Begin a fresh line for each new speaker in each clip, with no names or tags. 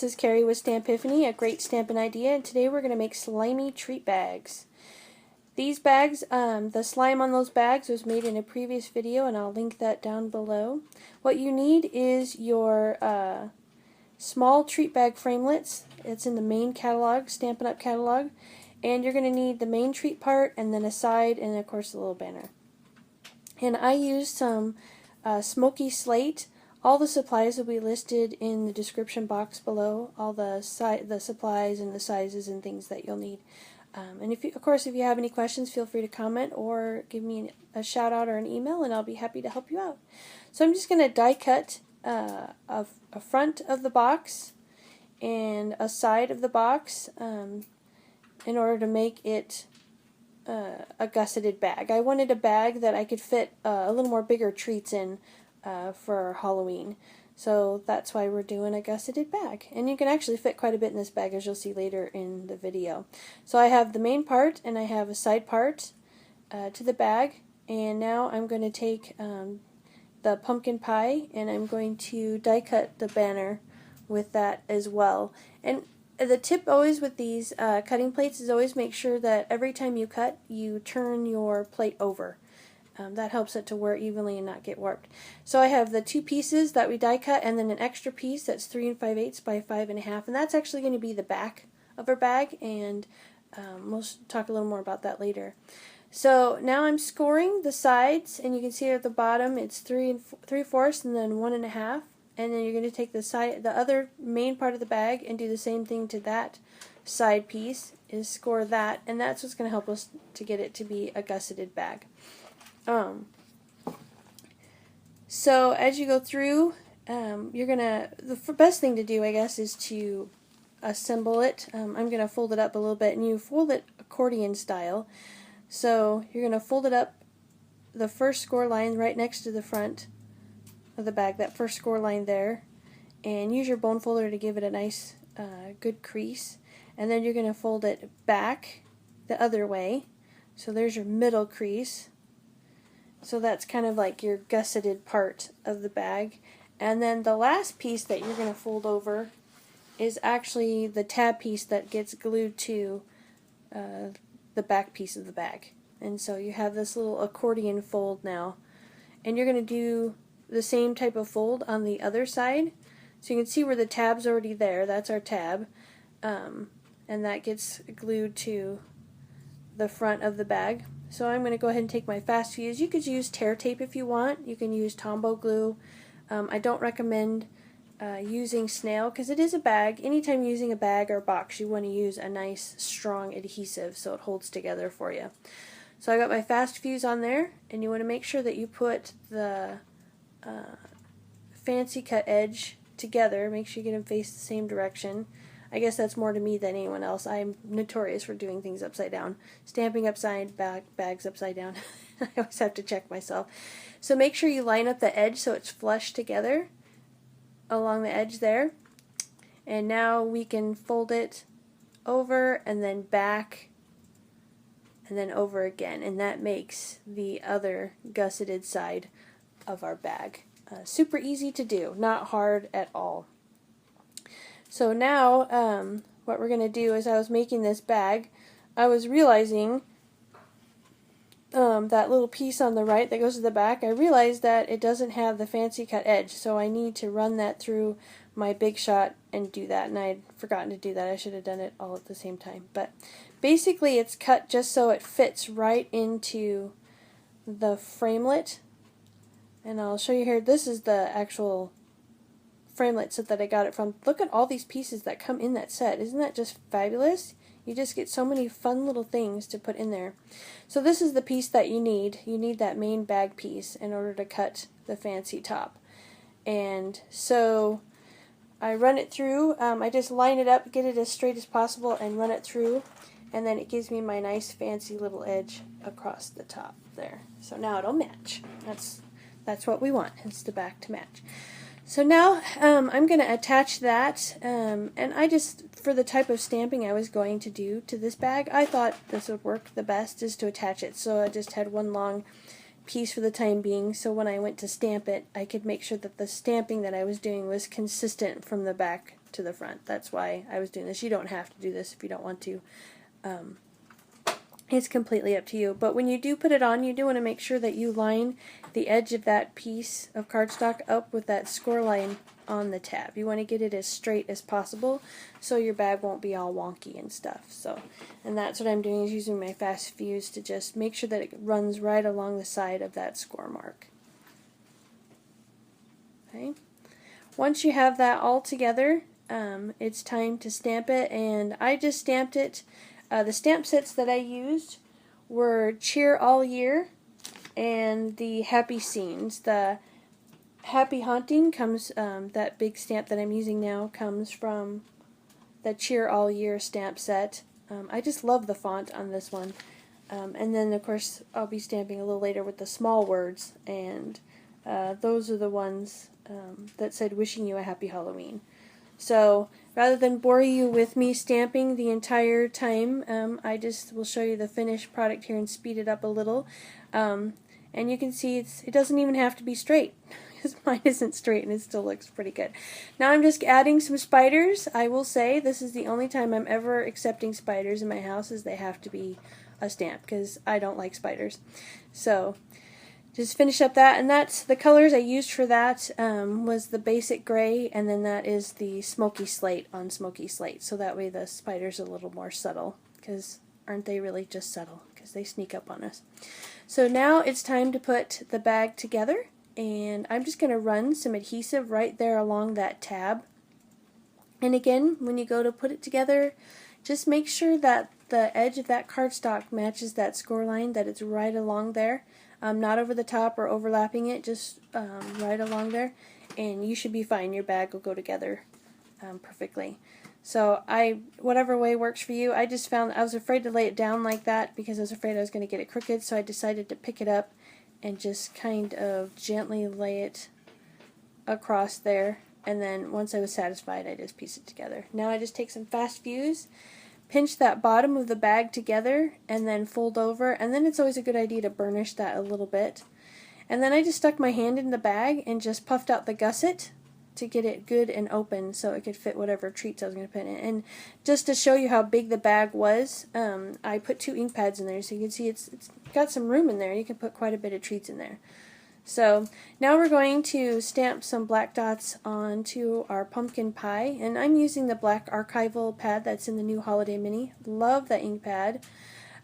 this is Carrie with Stampiphany, a great stampin' idea, and today we're going to make slimy treat bags. These bags, the slime on those bags was made in a previous video, and I'll link that down below. What you need is your small treat bag framelits. It's in the main catalog, Stampin' Up! Catalog, and you're going to need the main treat part, and then a side, and of course a little banner. And I used some Smoky Slate. All the supplies will be listed in the description box below, all the supplies and the sizes and things that you'll need. And if you, of course, if you have any questions, feel free to comment or give me a shout out or an email, and I'll be happy to help you out. So I'm just going to die cut a front of the box and a side of the box in order to make it a gusseted bag. I wanted a bag that I could fit a little more bigger treats in for Halloween. So that's why we're doing a gusseted bag. And you can actually fit quite a bit in this bag, as you'll see later in the video. So I have the main part and I have a side part to the bag. And now I'm going to take the pumpkin pie and I'm going to die cut the banner with that as well. And the tip always with these cutting plates is always make sure that every time you cut, you turn your plate over. That helps it to wear evenly and not get warped. So I have the two pieces that we die cut and then an extra piece that's 3 5/8 by 5 1/2, and that's actually going to be the back of our bag, and we'll talk a little more about that later. So now I'm scoring the sides, and you can see at the bottom it's 3 3/4 and then 1 1/2, and then you're going to take the other main part of the bag and do the same thing to that side piece, is score that, and that's what's going to help us to get it to be a gusseted bag. So as you go through, the best thing to do, I guess, is to assemble it. I'm going to fold it up a little bit, and you fold it accordion style. So you're going to fold it up the first score line right next to the front of the bag, that first score line there, and use your bone folder to give it a nice good crease, and then you're going to fold it back the other way. So there's your middle crease. So that's kind of like your gusseted part of the bag. And then the last piece that you're going to fold over is actually the tab piece that gets glued to the back piece of the bag. And so you have this little accordion fold now. And you're going to do the same type of fold on the other side. So you can see where the tab's already there. That's our tab. And that gets glued to the front of the bag. So I'm going to go ahead and take my fast fuse. You could use tear tape if you want. You can use Tombow glue. I don't recommend using snail because it is a bag. Anytime you're using a bag or a box, you want to use a nice strong adhesive so it holds together for you. So I got my fast fuse on there, and you want to make sure that you put the fancy cut edge together. Make sure you get them face the same direction. I guess that's more to me than anyone else. I'm notorious for doing things upside down. Stamping upside, bags upside down. I always have to check myself. So make sure you line up the edge so it's flush together along the edge there. And now we can fold it over and then back and then over again. And that makes the other gusseted side of our bag. Super easy to do, not hard at all. So now, what we're going to do is, I was making this bag, I was realizing that little piece on the right that goes to the back, I realized that it doesn't have the fancy cut edge, so I need to run that through my Big Shot and do that, and I'd forgotten to do that. I should have done it all at the same time. But basically it's cut just so it fits right into the framelit, and I'll show you here. This is the actual framelit set that I got it from. Look at all these pieces that come in that set. Isn't that just fabulous? You just get so many fun little things to put in there. So this is the piece that you need. You need that main bag piece in order to cut the fancy top. And so I run it through. I just line it up, get it as straight as possible, and run it through, and then it gives me my nice fancy little edge across the top there. So now it'll match. That's what we want. It's the back to match. So now I'm going to attach that, and I just, for the type of stamping I was going to do to this bag, I thought this would work the best, is to attach it. So I just had one long piece for the time being, so when I went to stamp it, I could make sure that the stamping that I was doing was consistent from the back to the front. That's why I was doing this. You don't have to do this if you don't want to. It's completely up to you. But when you do put it on, you do want to make sure that you line the edge of that piece of cardstock up with that score line on the tab. You want to get it as straight as possible so your bag won't be all wonky and stuff. So, and that's what I'm doing, is using my fast fuse to just make sure that it runs right along the side of that score mark. Okay. Once you have that all together, it's time to stamp it, and I just stamped it. The stamp sets that I used were Cheer All Year and the Happy Scenes. The Happy Haunting comes, that big stamp that I'm using now comes from the Cheer All Year stamp set. I just love the font on this one. And then of course I'll be stamping a little later with the small words, and those are the ones that said wishing you a happy Halloween. So rather than bore you with me stamping the entire time, I just will show you the finished product here and speed it up a little. And you can see it doesn't even have to be straight, because mine isn't straight and it still looks pretty good. Now I'm just adding some spiders. I will say this is the only time I'm ever accepting spiders in my house, is they have to be a stamp, because I don't like spiders. So just finish up that, and that's the colors I used for that was the basic gray, and then that is the Smoky Slate on Smoky Slate, so that way the spiders are a little more subtle, because aren't they really just subtle, because they sneak up on us. So now it's time to put the bag together, and I'm just going to run some adhesive right there along that tab. And again, when you go to put it together, just make sure that the edge of that cardstock matches that score line, that it's right along there. Not over the top or overlapping it, just right along there, and you should be fine. Your bag will go together perfectly. So whatever way works for you. I just found I was afraid to lay it down like that because I was afraid I was going to get it crooked, so I decided to pick it up and just kind of gently lay it across there, and then once I was satisfied I just pieced it together. Now I just take some fast fuse, pinch that bottom of the bag together, and then fold over, and then it's always a good idea to burnish that a little bit. And then I just stuck my hand in the bag and just puffed out the gusset to get it good and open so it could fit whatever treats I was going to put in it. And just to show you how big the bag was, I put 2 ink pads in there, so you can see it's got some room in there. You can put quite a bit of treats in there. So now we're going to stamp some black dots onto our pumpkin pie, and I'm using the black Archival pad that's in the new Holiday Mini. Love that ink pad.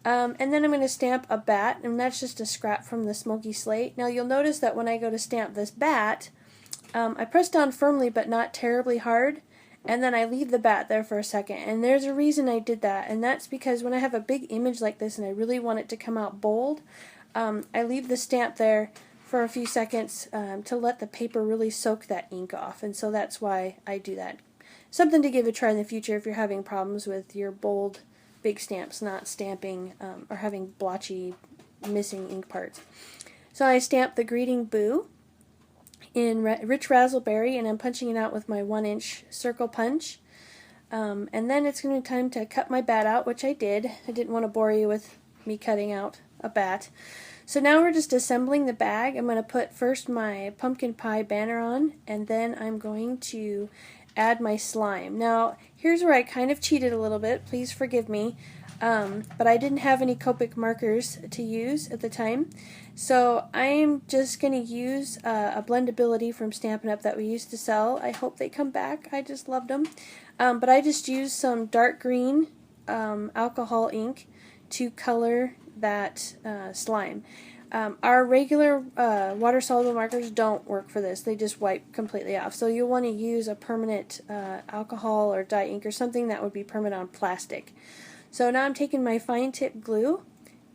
And then I'm going to stamp a bat, and that's just a scrap from the Smoky Slate. Now you'll notice that when I go to stamp this bat, I press down firmly but not terribly hard, and then I leave the bat there for a second. And there's a reason I did that, and that's because when I have a big image like this and I really want it to come out bold, I leave the stamp there for a few seconds to let the paper really soak that ink off, and so that's why I do that. Something to give a try in the future if you're having problems with your bold big stamps not stamping or having blotchy missing ink parts. So I stamped the Greeting Boo in Rich Razzleberry, and I'm punching it out with my 1-inch circle punch. And then it's going to be time to cut my bat out, which I did. I didn't want to bore you with me cutting out a bat. So now we're just assembling the bag. I'm going to put first my pumpkin pie banner on, and then I'm going to add my slime. Now here's where I kind of cheated a little bit, please forgive me, but I didn't have any Copic markers to use at the time, so I'm just going to use a blendability from Stampin' Up! That we used to sell. I hope they come back, I just loved them. But I just used some dark green alcohol ink to color that slime. Our regular water-soluble markers don't work for this. They just wipe completely off. So you'll want to use a permanent alcohol or dye ink or something that would be permanent on plastic. So now I'm taking my fine tip glue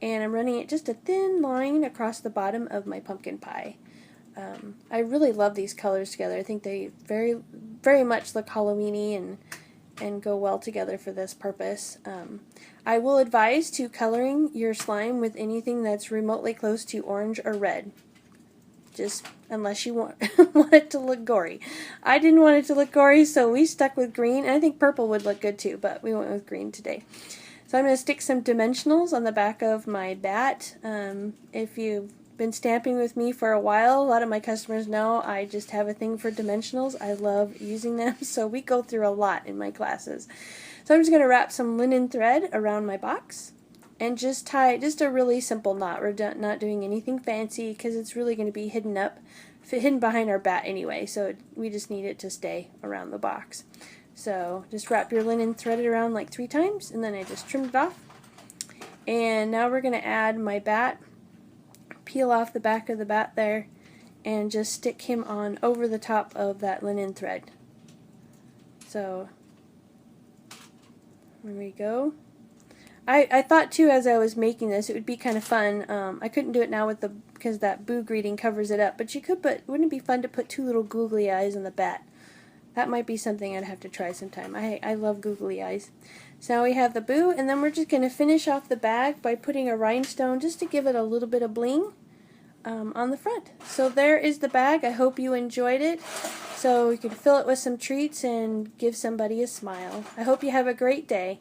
and I'm running it just a thin line across the bottom of my pumpkin pie. I really love these colors together. I think they very much look Halloween-y and go well together for this purpose. I will advise to coloring your slime with anything that's remotely close to orange or red, just unless you want it to look gory. I didn't want it to look gory, so we stuck with green, and I think purple would look good too, but we went with green today. So I'm going to stick some dimensionals on the back of my bat. If you've been stamping with me for a while, a lot of my customers know I just have a thing for dimensionals. I love using them, so we go through a lot in my classes. So I'm just going to wrap some linen thread around my box and just tie just a really simple knot. We're not doing anything fancy because it's really going to be hidden behind our bat anyway, so we just need it to stay around the box. So just wrap your linen threaded around like 3 times, and then I just trimmed it off. And now we're going to add my bat, peel off the back of the bat there, and just stick him on over the top of that linen thread. So there we go. I thought too as I was making this it would be kind of fun. I couldn't do it now because that boo greeting covers it up, but you could wouldn't it be fun to put 2 little googly eyes on the bat? That might be something I'd have to try sometime. I love googly eyes. So now we have the boo, and then we're just going to finish off the bag by putting a rhinestone just to give it a little bit of bling on the front. So there is the bag. I hope you enjoyed it. So you can fill it with some treats and give somebody a smile. I hope you have a great day.